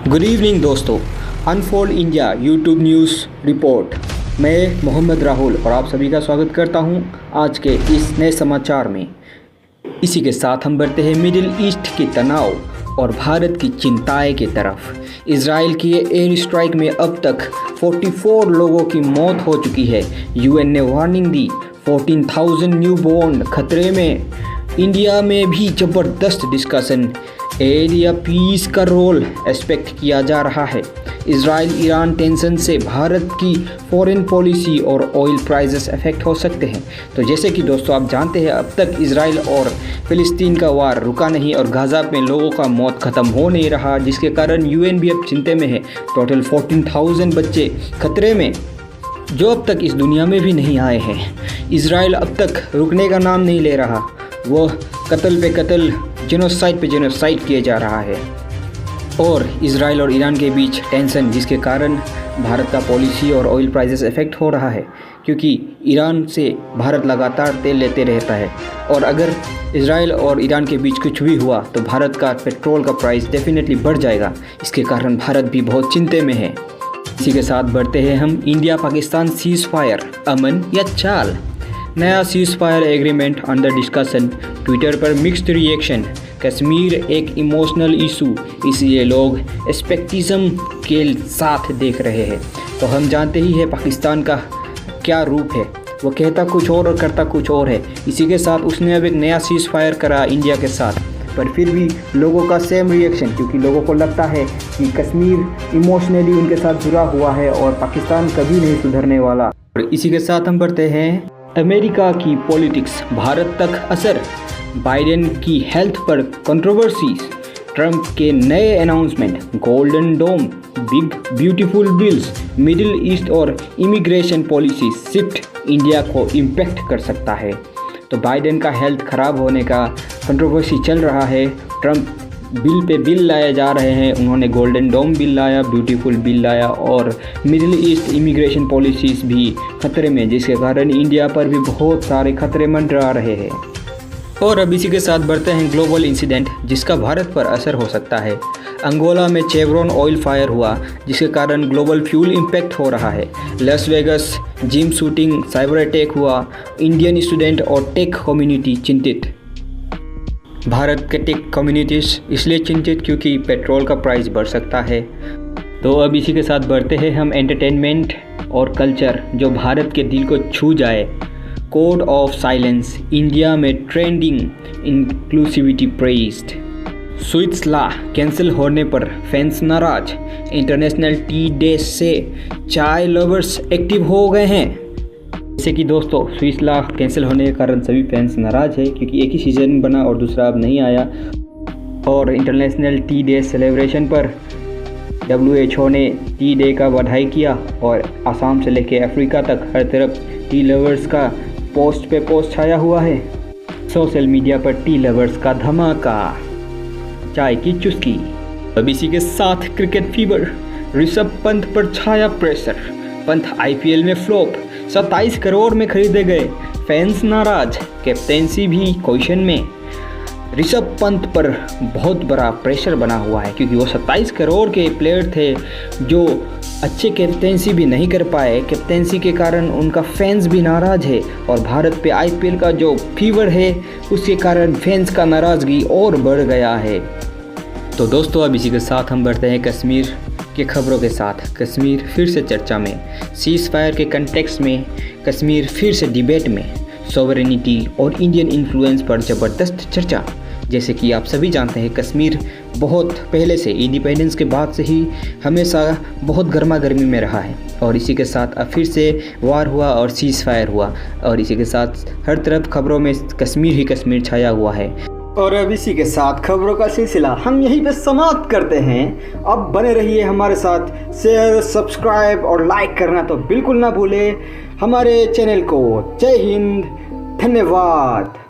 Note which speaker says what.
Speaker 1: Good evening दोस्तों, unfold India YouTube news report. मैं मोहम्मद राहुल और आप सभी का स्वागत करता हूं आज के इस नए समाचार में। इसी के साथ हम बढ़ते हैं मिडिल ईस्ट के तनाव और भारत की चिंताएं की तरफ। इजराइल की एयर स्ट्राइक में अब तक 44 लोगों की मौत हो चुकी है। यूएन ने वार्निंग दी, 14,000 न्यूबॉर्न खतरे में। इंडिया में भी ज़बरदस्त डिस्कशन एरिया पीस का रोल एक्सपेक्ट किया जा रहा है। इजराइल ईरान टेंशन से भारत की फॉरेन पॉलिसी और ऑयल प्राइसेस अफेक्ट हो सकते हैं। तो जैसे कि दोस्तों आप जानते हैं, अब तक इजराइल और फ़िलिस्तीन का वार रुका नहीं और गाज़ा में लोगों का मौत ख़त्म हो नहीं रहा, जिसके कारण यूएन भी अब चिंता में है। टोटल 14,000 बच्चे खतरे में जो अब तक इस दुनिया में भी नहीं आए हैं। इजराइल अब तक रुकने का नाम नहीं ले रहा, वह कत्ल पे कत्ल, जेनोसाइड पे जेनोसाइड किया जा रहा है। और इजराइल और ईरान के बीच टेंशन, जिसके कारण भारत का पॉलिसी और ऑयल प्राइसेस इफेक्ट हो रहा है, क्योंकि ईरान से भारत लगातार तेल लेते रहता है और अगर इजराइल और ईरान के बीच कुछ भी हुआ तो भारत का पेट्रोल का प्राइस डेफिनेटली बढ़ जाएगा। इसके कारण भारत भी बहुत चिंता में है। इसी के साथ बढ़ते हैं हम इंडिया पाकिस्तान सीज फायर, अमन या चाल। नया cease fire agreement under discussion. Twitter पर मिक्स्ड रिएक्शन। कश्मीर एक इमोशनल इशू, इसलिए लोग स्पेक्टिज्म के साथ देख रहे हैं। तो हम जानते ही है पाकिस्तान का क्या रूप है, वो कहता कुछ और करता कुछ और है। इसी के साथ उसने अब एक नया सीज फायर करा इंडिया के साथ, पर फिर भी लोगों का सेम रिएक्शन, क्योंकि लोगों को लगता है कि कश्मीर इमोशनली उनके साथ जुड़ा हुआ है और पाकिस्तान कभी नहीं सुधरने वाला। और इसी के साथ हम बढ़ते हैं अमेरिका की पॉलिटिक्स, भारत तक असर, बाइडेन की हेल्थ पर कंट्रोवर्सीज, ट्रंप के नए announcement, golden dome, big beautiful bills, middle east और इमिग्रेशन पॉलिसी शिफ्ट इंडिया को इम्पैक्ट कर सकता है। तो बाइडेन का हेल्थ खराब होने का कंट्रोवर्सी चल रहा है। ट्रंप बिल पे बिल लाए जा रहे हैं, उन्होंने गोल्डन डोम बिल लाया, ब्यूटीफुल बिल लाया और मिडिल ईस्ट इमिग्रेशन पॉलिसीज़ भी खतरे में, जिसके कारण इंडिया पर भी बहुत सारे खतरे मंडरा रहे हैं। और अब इसी के साथ बढ़ते हैं ग्लोबल इंसिडेंट, जिसका भारत पर असर हो सकता है। अंगोला में चेवरॉन ऑयल फायर हुआ, जिसके कारण ग्लोबल फ्यूल इम्पैक्ट हो रहा है। Las Vegas gym shooting, cyber attack हुआ, इंडियन स्टूडेंट और टेक कम्युनिटी चिंतित। भारत के टेक कम्युनिटीज इसलिए चिंतित क्योंकि पेट्रोल का प्राइस बढ़ सकता है। तो अब इसी के साथ बढ़ते हैं हम एंटरटेनमेंट और कल्चर, जो भारत के दिल को छू जाए। कोड ऑफ साइलेंस, इंडिया में trending, inclusivity praised. Sweets law cancel होने पर फैंस नाराज। इंटरनेशनल टी डे से चाय लवर्स एक्टिव हो गए हैं। जैसे कि दोस्तों स्विस लॉ कैंसिल होने के कारण सभी फैंस नाराज है, क्योंकि एक ही सीज़न बना और दूसरा अब नहीं आया। और इंटरनेशनल टी डे सेलिब्रेशन पर WHO ने टी डे का बधाई किया और आसाम से लेकर अफ्रीका तक हर तरफ टी लवर्स का पोस्ट पे पोस्ट छाया हुआ है। सोशल मीडिया पर टी लवर्स का धमाका, चाय की चुस्की। अब इसी के साथ क्रिकेट फीवर, ऋषभ पंत पर छाया प्रेशर। पंत IPL में फ्लॉप, 27 करोड़ में खरीदे गए, फैंस नाराज, कैप्टेंसी भी क्वेश्चन में। ऋषभ पंत पर बहुत बड़ा प्रेशर बना हुआ है, क्योंकि वो 27 करोड़ के प्लेयर थे जो अच्छे कैप्टेंसी भी नहीं कर पाए। कैप्टेंसी के कारण उनका फैंस भी नाराज है और भारत पे IPL का जो फीवर है उसके कारण फैंस का नाराज़गी और बढ़ गया है। तो दोस्तों अब इसी के साथ हम बढ़ते हैं कश्मीर के खबरों के साथ। कश्मीर फिर से चर्चा में, सीज फायर के कंटेक्स्ट में कश्मीर फिर से डिबेट में। सॉवरेनिटी और इंडियन इन्फ्लुएंस पर ज़बरदस्त चर्चा। जैसे कि आप सभी जानते हैं, कश्मीर बहुत पहले से, इंडिपेंडेंस के बाद से ही हमेशा बहुत गर्मा गर्मी में रहा है। और इसी के साथ अब फिर से वार हुआ और सीज फायर हुआ और इसी के साथ हर तरफ खबरों में कश्मीर ही कश्मीर छाया हुआ है। और अब इसी के साथ खबरों का सिलसिला हम यहीं पे समाप्त करते हैं। अब बने रहिए हमारे साथ, शेयर, सब्सक्राइब और लाइक करना तो बिल्कुल ना भूलें हमारे चैनल को। जय हिंद, धन्यवाद।